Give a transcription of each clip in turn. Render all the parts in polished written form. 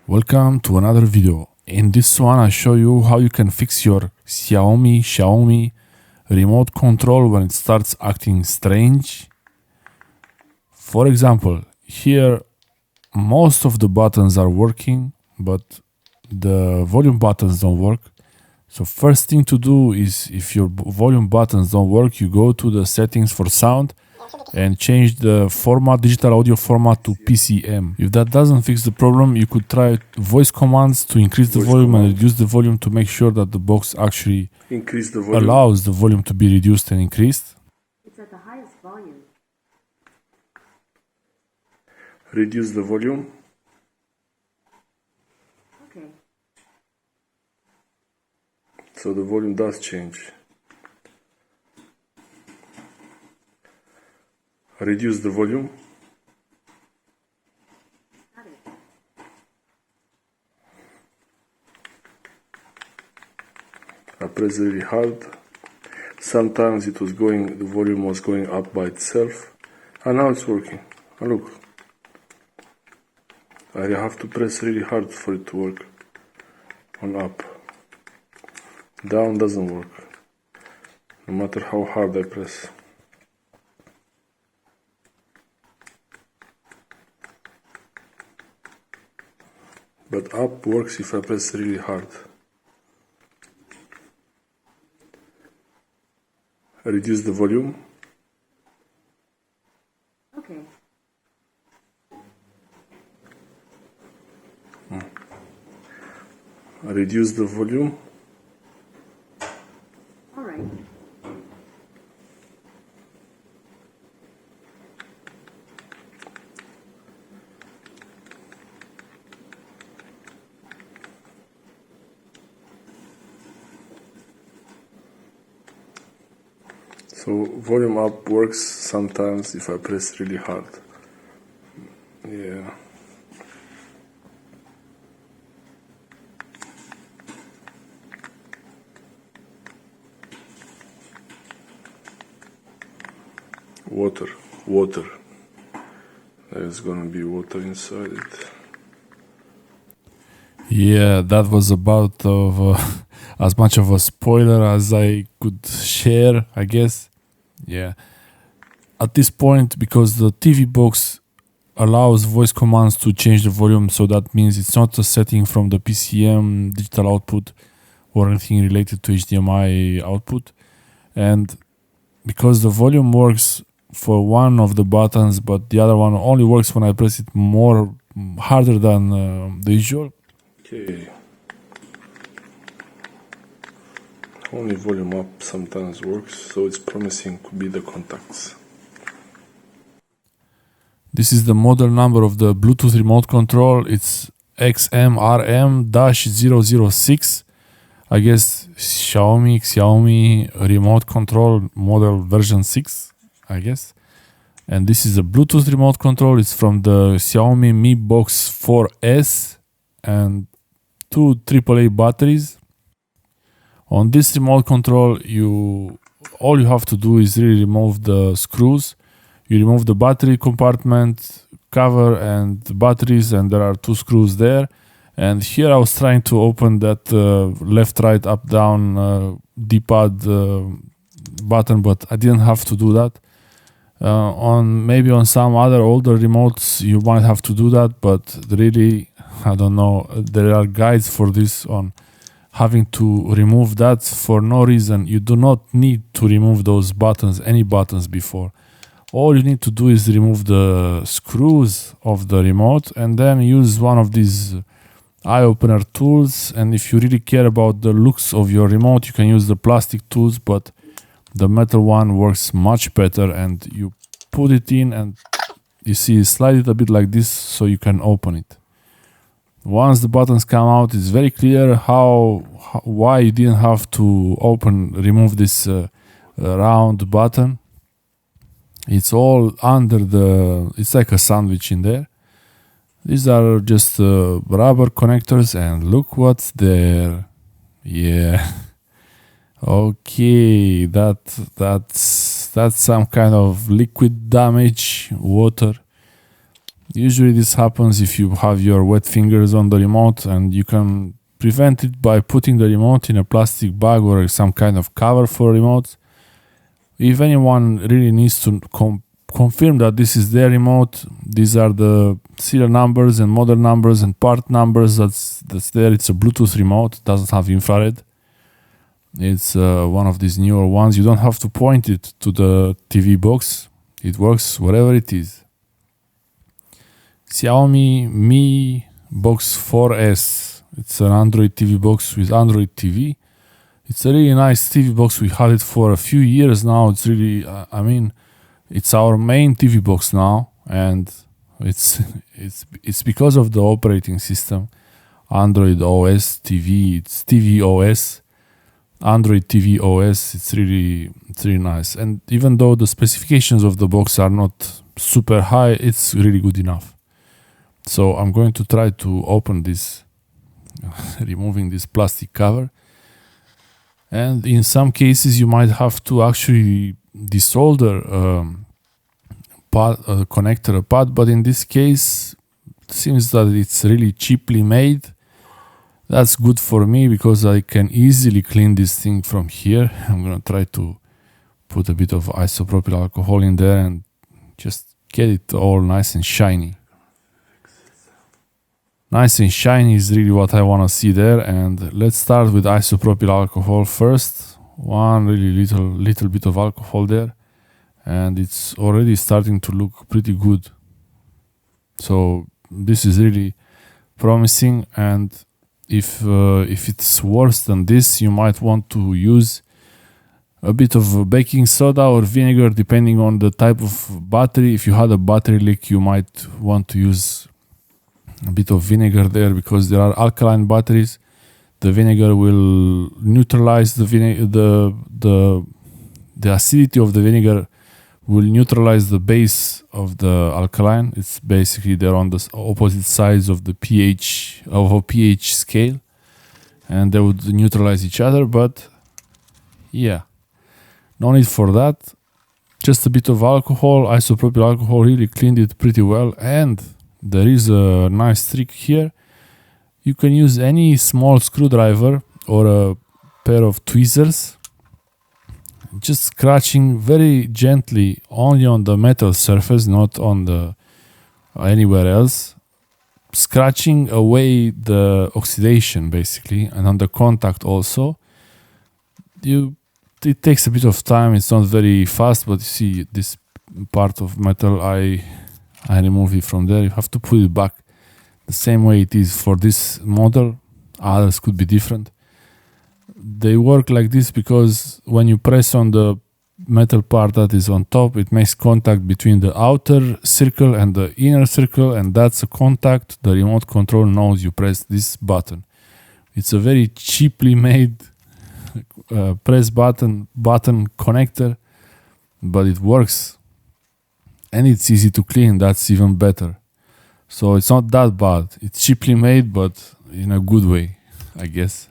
Welcome to another video. In this one I show you how you can fix your Xiaomi remote control when it starts acting strange. For example, here most of the buttons are working, but the volume buttons don't work. So first thing to do is, if your volume buttons don't work, you go to the settings for sound and change the format, digital audio format, to PCM. If that doesn't fix the problem, you could try voice commands to increase the volume and reduce the volume to make sure that the box actually allows the volume to be reduced and increased. It's at the highest volume. Reduce the volume. Okay. So the volume does change. Reduce the volume. Got it. I press really hard. Sometimes the volume was going up by itself, and now it's working. And look, I have to press really hard for it to work. On up. Down doesn't work, no matter how hard I press. But up works if I press really hard. Reduce the volume. Okay. Reduce the volume. All right. So volume up works sometimes if I press really hard. Yeah. Water. There's gonna be water inside it. Yeah, that was about as much of a spoiler as I could share, I guess. Yeah. At this point, because the TV box allows voice commands to change the volume, so that means it's not a setting from the PCM digital output or anything related to HDMI output. And because the volume works for one of the buttons, but the other one only works when I press it more harder than the usual. Okay. Only volume up sometimes works, so it's promising to be the contacts. This is the model number of the Bluetooth remote control. It's XMRM-006. I guess Xiaomi Remote Control model version 6, I guess. And this is a Bluetooth remote control. It's from the Xiaomi Mi Box 4S and 2 AAA batteries. On this remote control, all you have to do is really remove the screws. You remove the battery compartment cover and the batteries, and there are 2 screws there. And here I was trying to open that left, right, up, down D-pad button, but I didn't have to do that. Maybe on some other older remotes you might have to do that, but really, I don't know. There are guides for this on having to remove that for no reason. You do not need to remove those buttons, any buttons before. All you need to do is remove the screws of the remote and then use one of these eye opener tools. And if you really care about the looks of your remote, you can use the plastic tools, but the metal one works much better. And you put it in and you see, slide it a bit like this so you can open it. Once the buttons come out, it's very clear why you didn't have to remove this round button. It's all under it's like a sandwich in there. These are just rubber connectors, and look what's there. Yeah. Okay, that's some kind of liquid damage, water. Usually this happens if you have your wet fingers on the remote, and you can prevent it by putting the remote in a plastic bag or some kind of cover for remotes. If anyone really needs to confirm that this is their remote, these are the serial numbers and model numbers and part numbers that's there. It's a Bluetooth remote, it doesn't have infrared. It's one of these newer ones. You don't have to point it to the TV box. It works wherever it is. Xiaomi Mi Box 4S. It's an Android TV box with Android TV. It's a really nice TV box. We had it for a few years now. It's really, it's our main TV box now, and it's because of the operating system, Android OS TV. It's TV OS, Android TV OS. It's really nice. And even though the specifications of the box are not super high, it's really good enough. So I'm going to try to open this, removing this plastic cover. And in some cases, you might have to actually desolder a connector apart. But in this case, it seems that it's really cheaply made. That's good for me because I can easily clean this thing from here. I'm going to try to put a bit of isopropyl alcohol in there and just get it all nice and shiny. Nice and shiny is really what I want to see there. And let's start with isopropyl alcohol first. One really little bit of alcohol there. And it's already starting to look pretty good. So this is really promising. And if it's worse than this, you might want to use a bit of baking soda or vinegar depending on the type of battery. If you had a battery leak, you might want to use a bit of vinegar there, because there are alkaline batteries. The vinegar will neutralize the acidity of the vinegar will neutralize the base of the alkaline. It's basically they're on the opposite sides of the pH of a pH scale, and they would neutralize each other. But yeah, no need for that. Just a bit of alcohol, isopropyl alcohol, really cleaned it pretty well. And there is a nice trick here. You can use any small screwdriver or a pair of tweezers, just scratching very gently only on the metal surface, not on the anywhere else. Scratching away the oxidation basically, and on the contact also. It takes a bit of time. It's not very fast, but you see this part of metal, I remove it from there. You have to put it back the same way it is for this model. Others could be different. They work like this because when you press on the metal part that is on top, it makes contact between the outer circle and the inner circle, and that's a contact the remote control knows you press this button. It's a very cheaply made press button connector, but it works. And it's easy to clean. That's even better. So it's not that bad. It's cheaply made, but in a good way, I guess.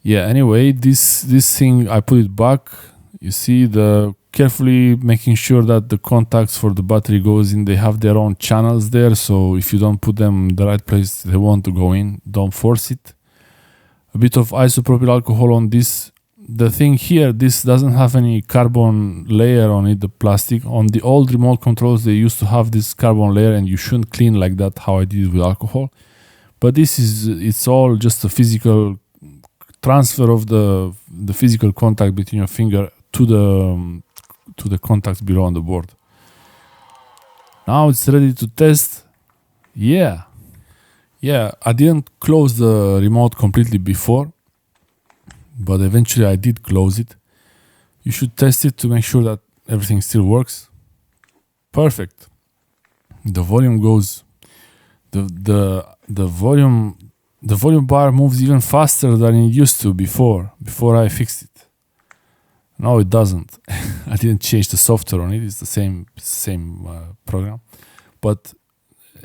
Yeah, anyway, this thing, I put it back. You see, the carefully making sure that the contacts for the battery goes in. They have their own channels there, so if you don't put them in the right place, they want to go in. Don't force it. A bit of isopropyl alcohol on this. The thing here, this doesn't have any carbon layer on it, the plastic. On the old remote controls, they used to have this carbon layer, and you shouldn't clean like that, how I did it with alcohol. But it's all just a physical transfer of the physical contact between your finger to the contacts below on the board. Now it's ready to test. Yeah, I didn't close the remote completely before, but eventually I did close it. You should test it to make sure that everything still works. Perfect. The volume goes, the volume bar moves even faster than it used to before I fixed it. No, it doesn't. I didn't change the software on it. It's the same program. But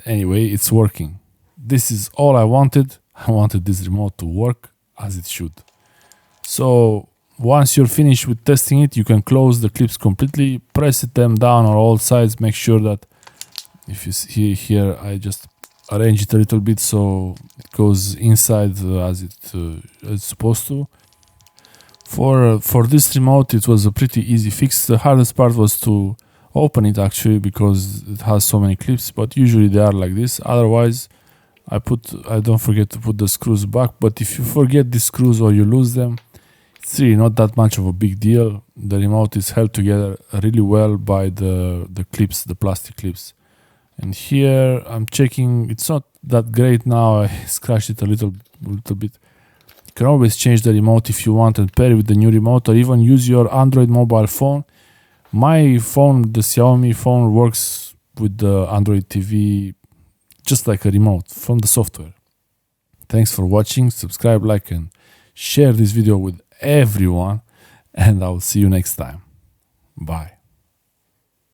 anyway, it's working. This is all I wanted. I wanted this remote to work as it should. So once you're finished with testing it, you can close the clips completely, press them down on all sides, make sure that If you see here, I just arrange it a little bit so it goes inside as it's supposed to. For this remote, it was a pretty easy fix. The hardest part was to open it actually, because it has so many clips, but usually they are like this. Otherwise, I don't forget to put the screws back, but if you forget the screws or you lose them, it's really not that much of a big deal. The remote is held together really well by the clips, the plastic clips. And here I'm checking, it's not that great now. I scratched it a little bit. You can always change the remote if you want and pair it with the new remote, or even use your Android mobile phone. My phone, the Xiaomi phone, works with the Android TV just like a remote from the software. Thanks for watching. Subscribe, like, and share this video with everyone, and I'll see you next time. Bye.